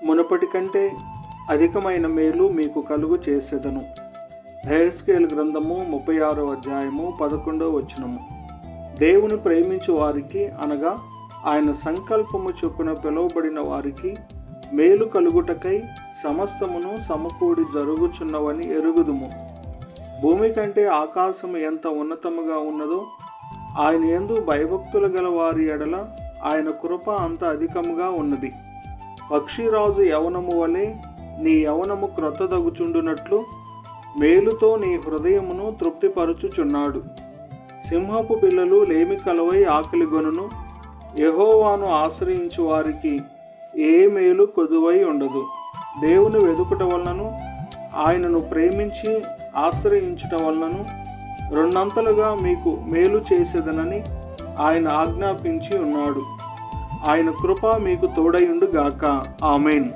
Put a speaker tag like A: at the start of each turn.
A: మునుపటి కంటే అధికమైన మేలు మీకు కలుగు చేసేదను. యెహెజ్కేలు గ్రంథము 36వ అధ్యాయము 11వ వచనము. దేవుని ప్రేమించు వారికి అనగా ఆయన సంకల్పము చొప్పున పిలువబడిన వారికి మేలు కలుగుటకై సమస్తమును సమకూడి జరుగుచున్నవని ఎరుగుదుము. భూమి కంటే ఆకాశము ఎంత ఉన్నతముగా ఉన్నదో ఆయన యందు భయభక్తులు గల వారి ఎడల ఆయన కృప అంత అధికముగా ఉన్నది. పక్షిరాజు యవనము వలె నీ యవనము క్రొత్తదగుచుండునట్లు మేలుతో నీ హృదయమును తృప్తిపరచుచున్నాడు. సింహపు పిల్లలు లేమి కలవై ఆకలిగొనును, యెహోవాను ఆశ్రయించు వారికి ఏ మేలు కొదువై ఉండదు. దేవుని వెదుకుట వలనను ఆయనను ప్రేమించి ఆశ్రయించుట వలనను రెండంతలుగా మీకు మేలు చేసేదనని ఆయన ఆజ్ఞాపించి ఉన్నాడు. ఆయన కృప మీకు తోడయుండుగాక. ఆమేన్.